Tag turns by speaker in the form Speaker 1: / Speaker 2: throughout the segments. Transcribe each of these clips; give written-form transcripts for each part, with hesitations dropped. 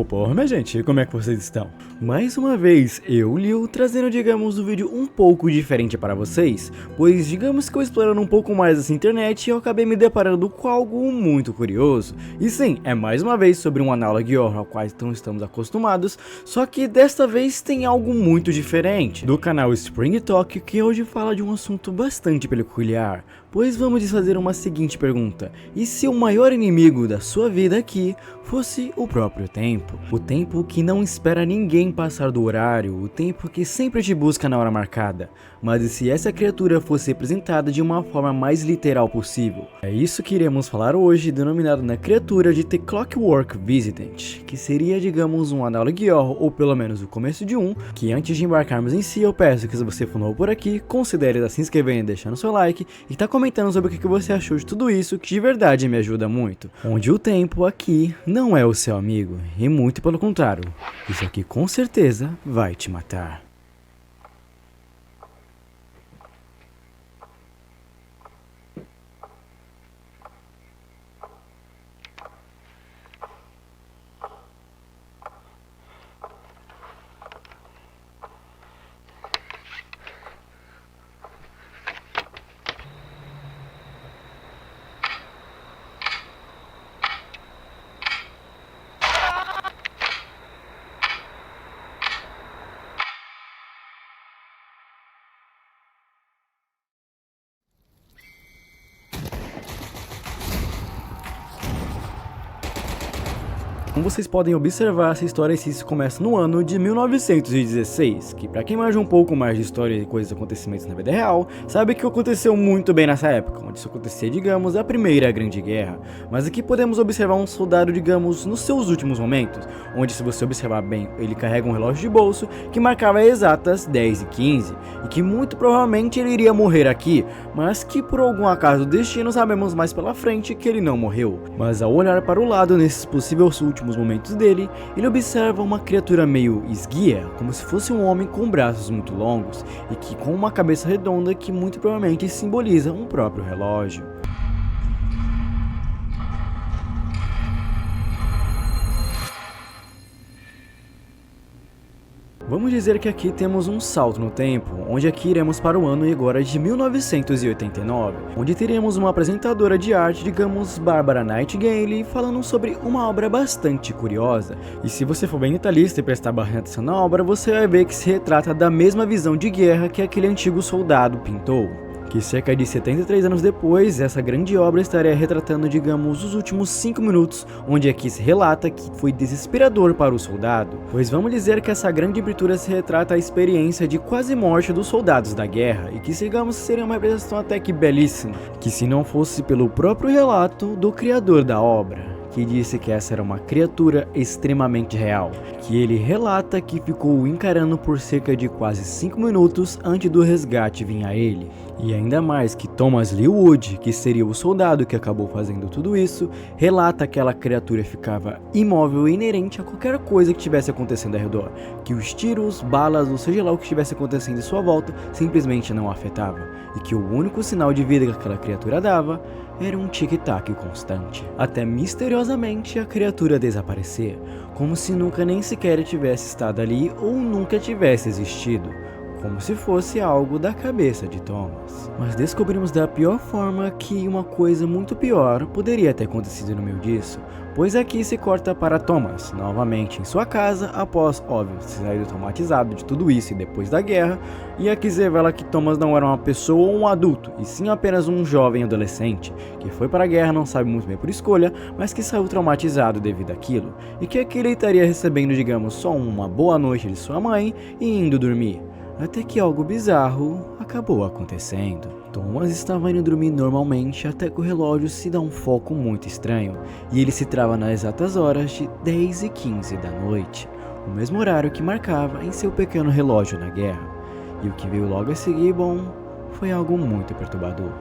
Speaker 1: Opa, minha gente, como é que vocês estão? Mais uma vez, eu, Liu, trazendo, digamos, um vídeo um pouco diferente para vocês, pois digamos que eu explorando um pouco mais essa internet, eu acabei me deparando com algo muito curioso. E sim, é mais uma vez sobre um análogo ao qual não estamos acostumados, só que desta vez tem algo muito diferente, do canal Spring Talk, que hoje fala de um assunto bastante peculiar. Pois vamos fazer uma seguinte pergunta: e se o maior inimigo da sua vida aqui fosse o próprio tempo? O tempo que não espera ninguém passar do horário, o tempo que sempre te busca na hora marcada. Mas e se essa criatura fosse representada de uma forma mais literal possível? É isso que iremos falar hoje, denominado na criatura de The Clockwork Visitant, que seria, digamos, um análogo ou pelo menos o começo de um, que antes de embarcarmos em si, eu peço que se você for novo por aqui, considere se inscrever e deixando seu like, e tá comentando sobre o que você achou de tudo isso, que de verdade me ajuda muito. Onde o tempo aqui não é o seu amigo, e muito pelo contrário, isso aqui com certeza vai te matar. Como vocês podem observar, essa história se começa no ano de 1916, que para quem manja um pouco mais de história e coisas acontecimentos na vida real, sabe que aconteceu muito bem nessa época, onde isso acontecia, digamos, a Primeira Grande Guerra. Mas aqui podemos observar um soldado, digamos, nos seus últimos momentos, onde se você observar bem, ele carrega um relógio de bolso que marcava exatas 10h15, e que muito provavelmente ele iria morrer aqui, mas que por algum acaso do destino sabemos mais pela frente que ele não morreu. Mas ao olhar para o lado nesses possíveis últimos momentos dele, ele observa uma criatura meio esguia, como se fosse um homem com braços muito longos e que com uma cabeça redonda que muito provavelmente simboliza um próprio relógio. Vamos dizer que aqui temos um salto no tempo, onde aqui iremos para o ano agora de 1989, onde teremos uma apresentadora de arte, digamos, Barbara Nightingale, falando sobre uma obra bastante curiosa. E se você for bem detalhista e prestar bastante atenção na obra, você vai ver que se retrata da mesma visão de guerra que aquele antigo soldado pintou. Que cerca de 73 anos depois, essa grande obra estaria retratando, digamos, os últimos 5 minutos, onde aqui se relata que foi desesperador para o soldado, pois vamos dizer que essa grande pintura se retrata a experiência de quase morte dos soldados da guerra, e que, digamos, seria uma representação até que belíssima, que se não fosse pelo próprio relato do criador da obra, que disse que essa era uma criatura extremamente real, que ele relata que ficou encarando por cerca de quase 5 minutos antes do resgate vir a ele. E ainda mais que Thomas Lee Wood, que seria o soldado que acabou fazendo tudo isso, relata que aquela criatura ficava imóvel e inerente a qualquer coisa que estivesse acontecendo ao redor, que os tiros, balas, ou seja lá o que estivesse acontecendo em sua volta, simplesmente não afetava, e que o único sinal de vida que aquela criatura dava era um tic-tac constante, até misteriosamente a criatura desaparecer, como se nunca nem sequer tivesse estado ali ou nunca tivesse existido, como se fosse algo da cabeça de Thomas. Mas descobrimos da pior forma que uma coisa muito pior poderia ter acontecido no meio disso, pois aqui se corta para Thomas, novamente em sua casa, após, óbvio, sair traumatizado de tudo isso e depois da guerra, e aqui se revela que Thomas não era uma pessoa ou um adulto, e sim apenas um jovem adolescente, que foi para a guerra não sabe muito bem por escolha, mas que saiu traumatizado devido àquilo, e que aqui ele estaria recebendo, digamos, só uma boa noite de sua mãe e indo dormir. Até que algo bizarro acabou acontecendo. Thomas estava indo dormir normalmente até que o relógio se dá um foco muito estranho e ele se trava nas exatas horas de 10h15 da noite, o mesmo horário que marcava em seu pequeno relógio na guerra. E o que veio logo a seguir, bom, foi algo muito perturbador.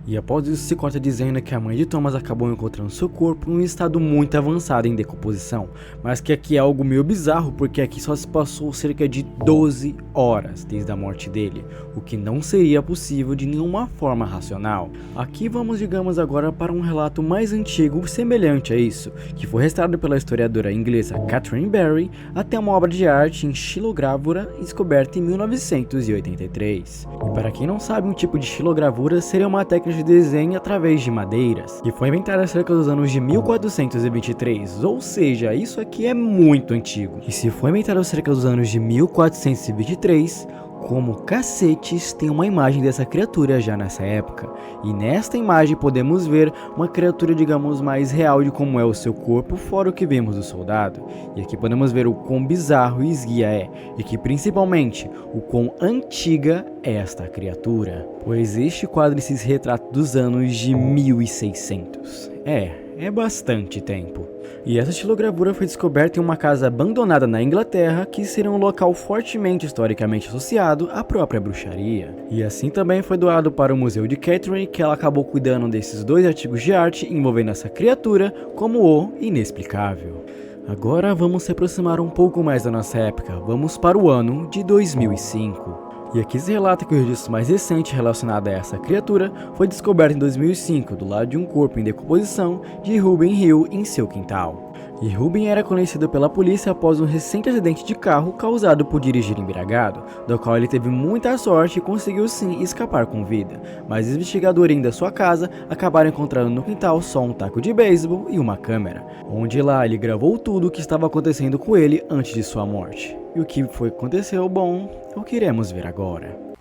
Speaker 1: E após isso se corta dizendo que a mãe de Thomas acabou encontrando seu corpo em um estado muito avançado em decomposição, mas que aqui é algo meio bizarro porque aqui só se passou cerca de 12 horas desde a morte dele, o que não seria possível de nenhuma forma racional. Aqui vamos, digamos, agora para um relato mais antigo semelhante a isso, que foi restaurado pela historiadora inglesa Catherine Berry até uma obra de arte em xilogravura descoberta em 1983. E para quem não sabe, um tipo de xilogravura seria uma técnica de desenho através de madeiras, que foi inventada cerca dos anos de 1423, ou seja, isso aqui é muito antigo. E se foi inventado cerca dos anos de 1423, como cacetes tem uma imagem dessa criatura já nessa época, e nesta imagem podemos ver uma criatura, digamos, mais real de como é o seu corpo, fora o que vemos do soldado, e aqui podemos ver o quão bizarro e esguia é, e que principalmente o quão antiga é esta criatura, pois este quadro se retrata dos anos de 1600, é bastante tempo. E essa xilogravura foi descoberta em uma casa abandonada na Inglaterra, que seria um local fortemente historicamente associado à própria bruxaria. E assim também foi doado para o Museu de Catherine, que ela acabou cuidando desses dois artigos de arte envolvendo essa criatura como o inexplicável. Agora vamos se aproximar um pouco mais da nossa época, vamos para o ano de 2005. E aqui se relata que o registro mais recente relacionado a essa criatura foi descoberto em 2005 do lado de um corpo em decomposição de Ruben Hill em seu quintal. E Ruben era conhecido pela polícia após um recente acidente de carro causado por dirigir embriagado, do qual ele teve muita sorte e conseguiu sim escapar com vida, mas os investigadores da sua casa acabaram encontrando no quintal só um taco de beisebol e uma câmera, onde lá ele gravou tudo o que estava acontecendo com ele antes de sua morte. E o que foi que aconteceu, bom, é o que iremos ver agora.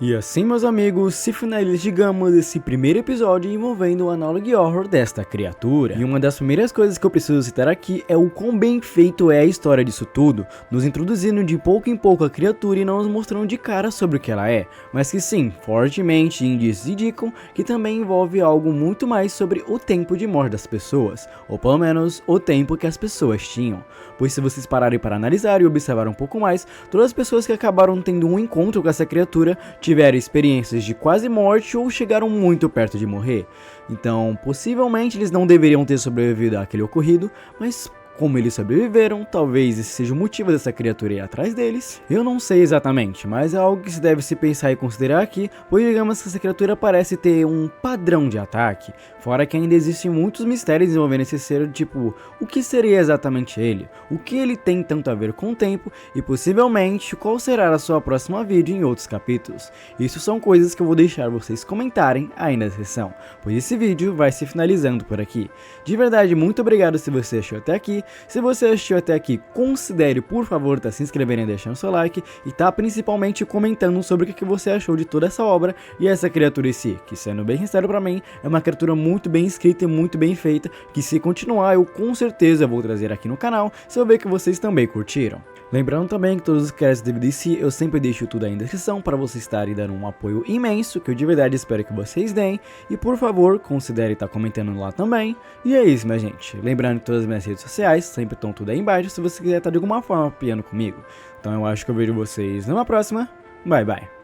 Speaker 1: E assim, meus amigos, se finaliza, digamos, esse primeiro episódio envolvendo o Analog Horror desta criatura. E uma das primeiras coisas que eu preciso citar aqui é o quão bem feito é a história disso tudo, nos introduzindo de pouco em pouco a criatura e não nos mostrando de cara sobre o que ela é, mas que sim, fortemente indícios indicam que também envolve algo muito mais sobre o tempo de morte das pessoas, ou pelo menos o tempo que as pessoas tinham. Pois se vocês pararem para analisar e observar um pouco mais, todas as pessoas que acabaram tendo um encontro com essa criatura tiveram experiências de quase morte ou chegaram muito perto de morrer. Então, possivelmente eles não deveriam ter sobrevivido àquele ocorrido, mas como eles sobreviveram, talvez esse seja o motivo dessa criatura ir atrás deles. Eu não sei exatamente, mas é algo que se deve se pensar e considerar aqui, pois digamos que essa criatura parece ter um padrão de ataque, fora que ainda existem muitos mistérios envolvendo esse ser, tipo, o que seria exatamente ele, o que ele tem tanto a ver com o tempo e possivelmente qual será a sua próxima vídeo em outros capítulos. Isso são coisas que eu vou deixar vocês comentarem aí na descrição, pois esse vídeo vai se finalizando por aqui. De verdade, muito obrigado se você achou até aqui. Se você assistiu até aqui, considere por favor se inscrevendo e deixando seu like e principalmente comentando sobre o que você achou de toda essa obra e essa criatura em si, que sendo bem sincero pra mim, é uma criatura muito bem escrita e muito bem feita, que se continuar eu com certeza vou trazer aqui no canal, se eu ver que vocês também curtiram. Lembrando também que todos os créditos do DVDC eu sempre deixo tudo aí na descrição para vocês estarem dando um apoio imenso, que eu de verdade espero que vocês deem, e por favor considere estar comentando lá também. E é isso, minha gente, lembrando que todas as minhas redes sociais sempre estão tudo aí embaixo se você quiser estar de alguma forma apoiando comigo. Então eu acho que eu vejo vocês numa próxima, bye bye.